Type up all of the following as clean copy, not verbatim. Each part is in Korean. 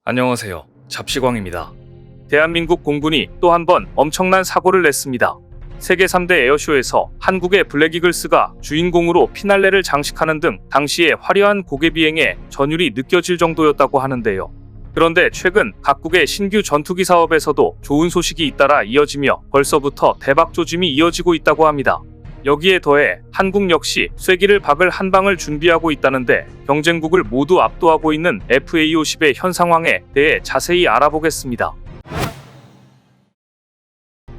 안녕하세요. 잡시광입니다. 대한민국 공군이 또 한 번 엄청난 사고를 냈습니다. 세계 3대 에어쇼에서 한국의 블랙이글스가 주인공으로 피날레를 장식하는 등 당시의 화려한 고개 비행의 전율이 느껴질 정도였다고 하는데요. 그런데 최근 각국의 신규 전투기 사업에서도 좋은 소식이 잇따라 이어지며 벌써부터 대박 조짐이 이어지고 있다고 합니다. 여기에 더해 한국 역시 쐐기를 박을 한 방을 준비하고 있다는데 경쟁국을 모두 압도하고 있는 FA-50의 현 상황에 대해 자세히 알아보겠습니다.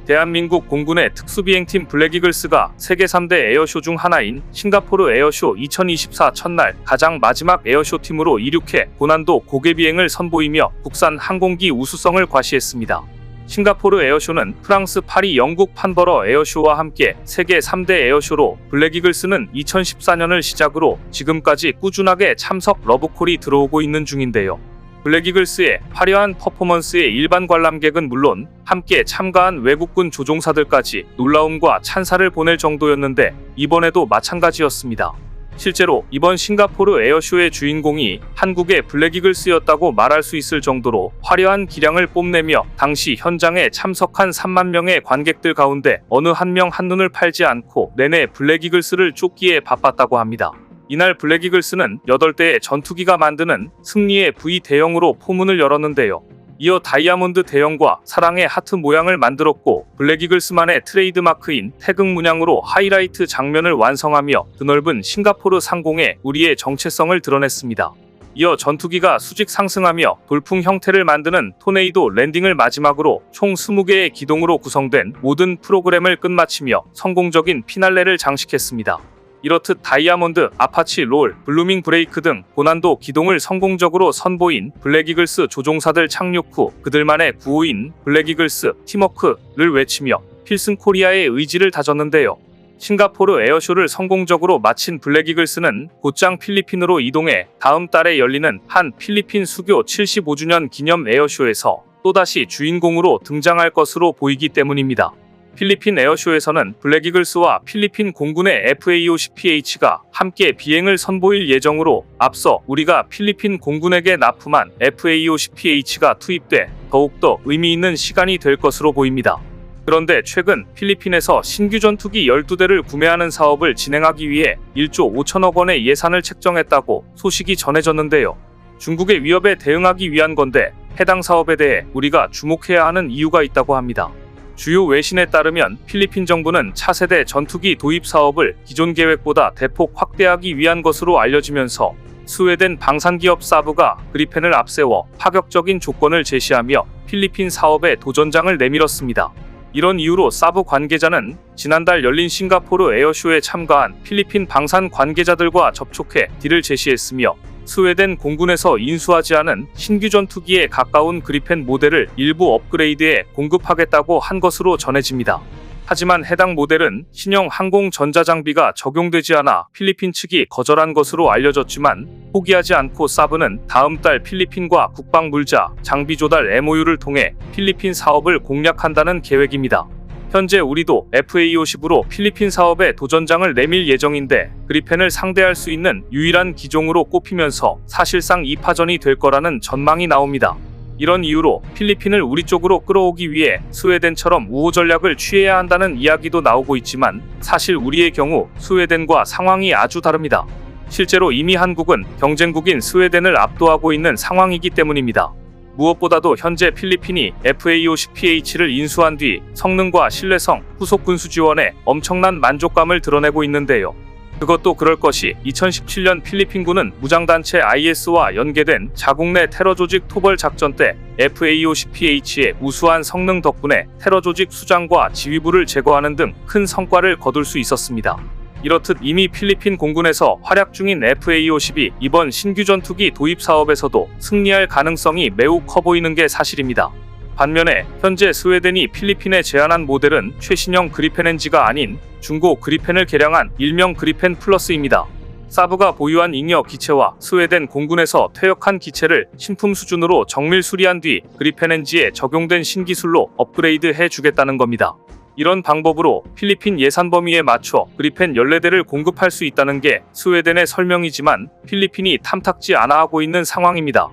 대한민국 공군의 특수비행팀 블랙이글스가 세계 3대 에어쇼 중 하나인 싱가포르 에어쇼 2024 첫날 가장 마지막 에어쇼 팀으로 이륙해 고난도 고개 비행을 선보이며 국산 항공기 우수성을 과시했습니다. 싱가포르 에어쇼는 프랑스 파리 영국 판버러 에어쇼와 함께 세계 3대 에어쇼로 블랙이글스는 2014년을 시작으로 지금까지 꾸준하게 참석 러브콜이 들어오고 있는 중인데요. 블랙이글스의 화려한 퍼포먼스에 일반 관람객은 물론 함께 참가한 외국군 조종사들까지 놀라움과 찬사를 보낼 정도였는데 이번에도 마찬가지였습니다. 실제로 이번 싱가포르 에어쇼의 주인공이 한국의 블랙이글스였다고 말할 수 있을 정도로 화려한 기량을 뽐내며 당시 현장에 참석한 3만 명의 관객들 가운데 어느 한 명 한눈을 팔지 않고 내내 블랙이글스를 쫓기에 바빴다고 합니다. 이날 블랙이글스는 8대의 전투기가 만드는 승리의 V 대형으로 포문을 열었는데요. 이어 다이아몬드 대형과 사랑의 하트 모양을 만들었고 블랙이글스만의 트레이드마크인 태극 문양으로 하이라이트 장면을 완성하며 드넓은 싱가포르 상공에 우리의 정체성을 드러냈습니다. 이어 전투기가 수직 상승하며 돌풍 형태를 만드는 토네이도 랜딩을 마지막으로 총 20개의 기동으로 구성된 모든 프로그램을 끝마치며 성공적인 피날레를 장식했습니다. 이렇듯 다이아몬드, 아파치, 롤, 블루밍 브레이크 등 고난도 기동을 성공적으로 선보인 블랙이글스 조종사들 착륙 후 그들만의 구호인 블랙이글스 팀워크를 외치며 필승 코리아의 의지를 다졌는데요. 싱가포르 에어쇼를 성공적으로 마친 블랙이글스는 곧장 필리핀으로 이동해 다음 달에 열리는 한 필리핀 수교 75주년 기념 에어쇼에서 또다시 주인공으로 등장할 것으로 보이기 때문입니다. 필리핀 에어쇼에서는 블랙이글스와 필리핀 공군의 FA-50PH가 함께 비행을 선보일 예정으로 앞서 우리가 필리핀 공군에게 납품한 FA-50PH가 투입돼 더욱더 의미 있는 시간이 될 것으로 보입니다. 그런데 최근 필리핀에서 신규 전투기 12대를 구매하는 사업을 진행하기 위해 1조 5천억 원의 예산을 책정했다고 소식이 전해졌는데요. 중국의 위협에 대응하기 위한 건데 해당 사업에 대해 우리가 주목해야 하는 이유가 있다고 합니다. 주요 외신에 따르면 필리핀 정부는 차세대 전투기 도입 사업을 기존 계획보다 대폭 확대하기 위한 것으로 알려지면서 스웨덴 방산기업 사브가 그리펜을 앞세워 파격적인 조건을 제시하며 필리핀 사업에 도전장을 내밀었습니다. 이런 이유로 사브 관계자는 지난달 열린 싱가포르 에어쇼에 참가한 필리핀 방산 관계자들과 접촉해 딜을 제시했으며 스웨덴 공군에서 인수하지 않은 신규 전투기에 가까운 그리펜 모델을 일부 업그레이드해 공급하겠다고 한 것으로 전해집니다. 하지만 해당 모델은 신형 항공 전자장비가 적용되지 않아 필리핀 측이 거절한 것으로 알려졌지만 포기하지 않고 사브는 다음 달 필리핀과 국방물자, 장비 조달 MOU를 통해 필리핀 사업을 공략한다는 계획입니다. 현재 우리도 FA-50으로 필리핀 사업에 도전장을 내밀 예정인데 그리펜을 상대할 수 있는 유일한 기종으로 꼽히면서 사실상 2파전이 될 거라는 전망이 나옵니다. 이런 이유로 필리핀을 우리 쪽으로 끌어오기 위해 스웨덴처럼 우호 전략을 취해야 한다는 이야기도 나오고 있지만 사실 우리의 경우 스웨덴과 상황이 아주 다릅니다. 실제로 이미 한국은 경쟁국인 스웨덴을 압도하고 있는 상황이기 때문입니다. 무엇보다도 현재 필리핀이 FA-50PH를 인수한 뒤 성능과 신뢰성, 후속 군수 지원에 엄청난 만족감을 드러내고 있는데요. 그것도 그럴 것이 2017년 필리핀군은 무장단체 IS와 연계된 자국 내 테러 조직 토벌 작전 때 FA-50PH의 우수한 성능 덕분에 테러 조직 수장과 지휘부를 제거하는 등 큰 성과를 거둘 수 있었습니다. 이렇듯 이미 필리핀 공군에서 활약 중인 FA-50이 이번 신규 전투기 도입 사업에서도 승리할 가능성이 매우 커 보이는 게 사실입니다. 반면에 현재 스웨덴이 필리핀에 제안한 모델은 최신형 그리펜 NG가 아닌 중고 그리펜을 개량한 일명 그리펜 플러스입니다. 사브가 보유한 잉여 기체와 스웨덴 공군에서 퇴역한 기체를 신품 수준으로 정밀 수리한 뒤 그리펜 NG에 적용된 신기술로 업그레이드 해주겠다는 겁니다. 이런 방법으로 필리핀 예산 범위에 맞춰 그리펜 14대를 공급할 수 있다는 게 스웨덴의 설명이지만 필리핀이 탐탁지 않아 하고 있는 상황입니다.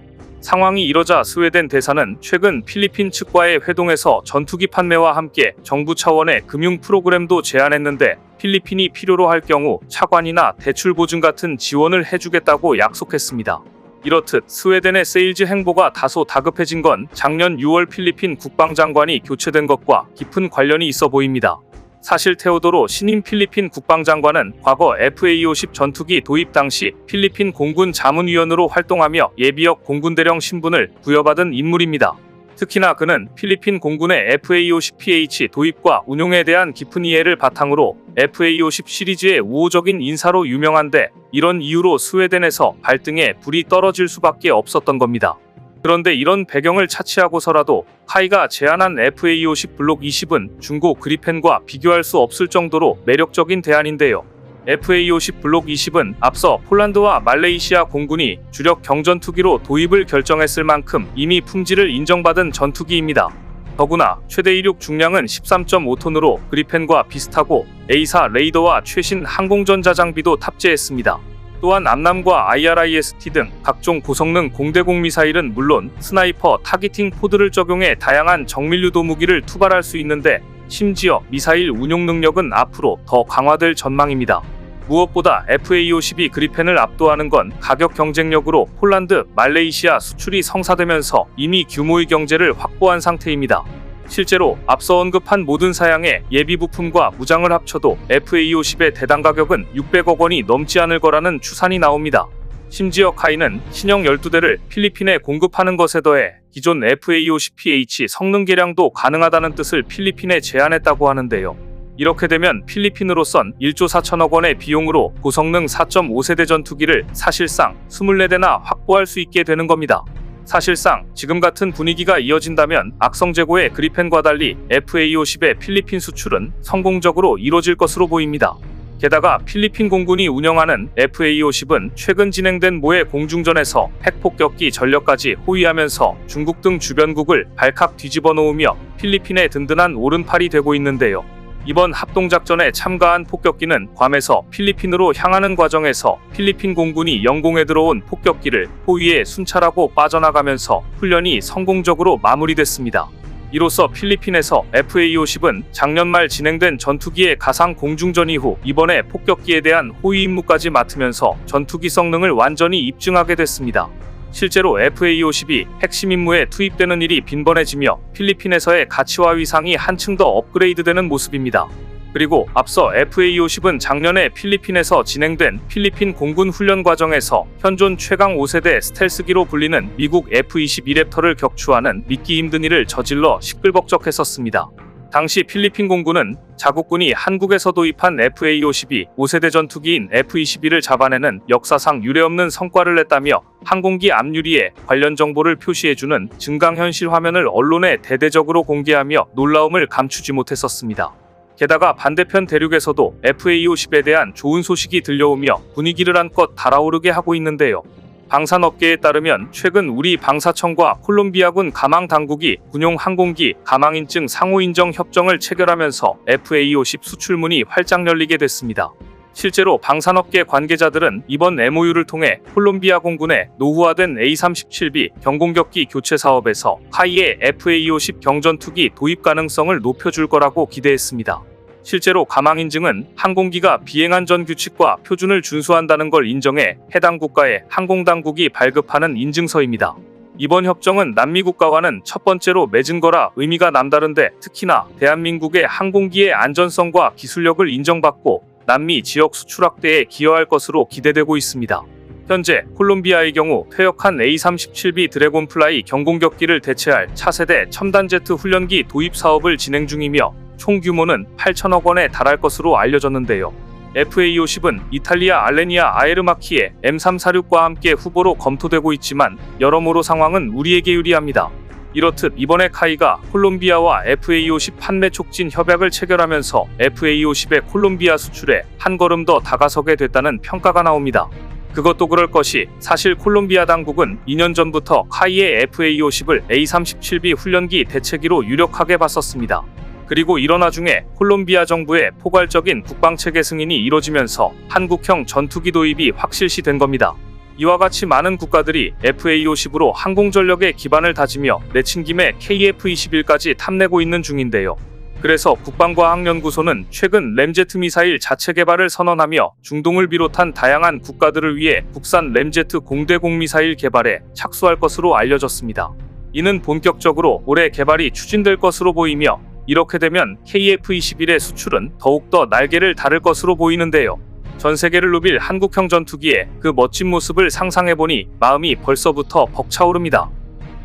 상황이 이러자 스웨덴 대사는 최근 필리핀 측과의 회동에서 전투기 판매와 함께 정부 차원의 금융 프로그램도 제안했는데 필리핀이 필요로 할 경우 차관이나 대출 보증 같은 지원을 해주겠다고 약속했습니다. 이렇듯 스웨덴의 세일즈 행보가 다소 다급해진 건 작년 6월 필리핀 국방장관이 교체된 것과 깊은 관련이 있어 보입니다. 사실 테오도로 신임 필리핀 국방장관은 과거 FA-50 전투기 도입 당시 필리핀 공군 자문위원으로 활동하며 예비역 공군대령 신분을 부여받은 인물입니다. 특히나 그는 필리핀 공군의 FA-50PH 도입과 운용에 대한 깊은 이해를 바탕으로 FA-50 시리즈의 우호적인 인사로 유명한데 이런 이유로 스웨덴에서 발등에 불이 떨어질 수밖에 없었던 겁니다. 그런데 이런 배경을 차치하고서라도 카이가 제안한 FA-50 블록 20은 중고 그리펜과 비교할 수 없을 정도로 매력적인 대안인데요. FA-50 블록 20은 앞서 폴란드와 말레이시아 공군이 주력 경전투기로 도입을 결정했을 만큼 이미 품질을 인정받은 전투기입니다. 더구나 최대 이륙 중량은 13.5톤으로 그리펜과 비슷하고 A사 레이더와 최신 항공전자 장비도 탑재했습니다. 또한 암람과 IRIS-T 등 각종 고성능 공대공 미사일은 물론 스나이퍼 타기팅 포드를 적용해 다양한 정밀유도 무기를 투발할 수 있는데 심지어 미사일 운용 능력은 앞으로 더 강화될 전망입니다. 무엇보다 FA-50이 그리펜을 압도하는 건 가격 경쟁력으로 폴란드, 말레이시아 수출이 성사되면서 이미 규모의 경제를 확보한 상태입니다. 실제로 앞서 언급한 모든 사양의 예비 부품과 무장을 합쳐도 FA-50의 대당 가격은 600억 원이 넘지 않을 거라는 추산이 나옵니다. 심지어 카이는 신형 12대를 필리핀에 공급하는 것에 더해 기존 FA-50PH 성능 개량도 가능하다는 뜻을 필리핀에 제안했다고 하는데요. 이렇게 되면 필리핀으로선 1조 4천억 원의 비용으로 고성능 4.5세대 전투기를 사실상 24대나 확보할 수 있게 되는 겁니다. 사실상 지금 같은 분위기가 이어진다면 악성 재고의 그리펜과 달리 FA-50의 필리핀 수출은 성공적으로 이뤄질 것으로 보입니다. 게다가 필리핀 공군이 운영하는 FA-50은 최근 진행된 모의 공중전에서 핵폭격기 전력까지 호위하면서 중국 등 주변국을 발칵 뒤집어 놓으며 필리핀의 든든한 오른팔이 되고 있는데요. 이번 합동작전에 참가한 폭격기는 괌에서 필리핀으로 향하는 과정에서 필리핀 공군이 영공에 들어온 폭격기를 호위에 순찰하고 빠져나가면서 훈련이 성공적으로 마무리됐습니다. 이로써 필리핀에서 FA-50은 작년 말 진행된 전투기의 가상 공중전 이후 이번에 폭격기에 대한 호위 임무까지 맡으면서 전투기 성능을 완전히 입증하게 됐습니다. 실제로 FA-50이 핵심 임무에 투입되는 일이 빈번해지며 필리핀에서의 가치와 위상이 한층 더 업그레이드되는 모습입니다. 그리고 앞서 FA-50은 작년에 필리핀에서 진행된 필리핀 공군 훈련 과정에서 현존 최강 5세대 스텔스기로 불리는 미국 F-22 랩터를 격추하는 믿기 힘든 일을 저질러 시끌벅적했었습니다. 당시 필리핀 공군은 자국군이 한국에서 도입한 FA-52 5세대 전투기인 F-22를 잡아내는 역사상 유례없는 성과를 냈다며 항공기 앞유리에 관련 정보를 표시해주는 증강현실 화면을 언론에 대대적으로 공개하며 놀라움을 감추지 못했었습니다. 게다가 반대편 대륙에서도 FA-50에 대한 좋은 소식이 들려오며 분위기를 한껏 달아오르게 하고 있는데요. 방산업계에 따르면 최근 우리 방사청과 콜롬비아군 가망당국이 군용 항공기 가망인증 상호인정 협정을 체결하면서 FA-50 수출문이 활짝 열리게 됐습니다. 실제로 방산업계 관계자들은 이번 MOU를 통해 콜롬비아 공군의 노후화된 A-37B 경공격기 교체 사업에서 카이의 FA-50 경전투기 도입 가능성을 높여줄 거라고 기대했습니다. 실제로 가망인증은 항공기가 비행안전 규칙과 표준을 준수한다는 걸 인정해 해당 국가의 항공당국이 발급하는 인증서입니다. 이번 협정은 남미 국가와는 첫 번째로 맺은 거라 의미가 남다른데 특히나 대한민국의 항공기의 안전성과 기술력을 인정받고 남미 지역 수출 확대에 기여할 것으로 기대되고 있습니다. 현재 콜롬비아의 경우 퇴역한 A-37B 드래곤플라이 경공격기를 대체할 차세대 첨단 제트 훈련기 도입 사업을 진행 중이며 총 규모는 8천억 원에 달할 것으로 알려졌는데요. FA-50은 이탈리아 알레니아 아에르마키의 M346과 함께 후보로 검토되고 있지만 여러모로 상황은 우리에게 유리합니다. 이렇듯 이번에 카이가 콜롬비아와 FA-50 판매 촉진 협약을 체결하면서 FA-50의 콜롬비아 수출에 한 걸음 더 다가서게 됐다는 평가가 나옵니다. 그것도 그럴 것이 사실 콜롬비아 당국은 2년 전부터 카이의 FA-50을 A-37B 훈련기 대체기로 유력하게 봤었습니다. 그리고 이런 와중에 콜롬비아 정부의 포괄적인 국방체계 승인이 이뤄지면서 한국형 전투기 도입이 확실시된 겁니다. 이와 같이 많은 국가들이 FA50으로 항공전력의 기반을 다지며 내친 김에 KF-21까지 탐내고 있는 중인데요. 그래서 국방과학연구소는 최근 램제트 미사일 자체 개발을 선언하며 중동을 비롯한 다양한 국가들을 위해 국산 램제트 공대공 미사일 개발에 착수할 것으로 알려졌습니다. 이는 본격적으로 올해 개발이 추진될 것으로 보이며 이렇게 되면 KF-21의 수출은 더욱더 날개를 달을 것으로 보이는데요. 전 세계를 누빌 한국형 전투기의 그 멋진 모습을 상상해보니 마음이 벌써부터 벅차오릅니다.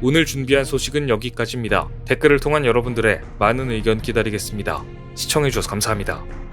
오늘 준비한 소식은 여기까지입니다. 댓글을 통한 여러분들의 많은 의견 기다리겠습니다. 시청해주셔서 감사합니다.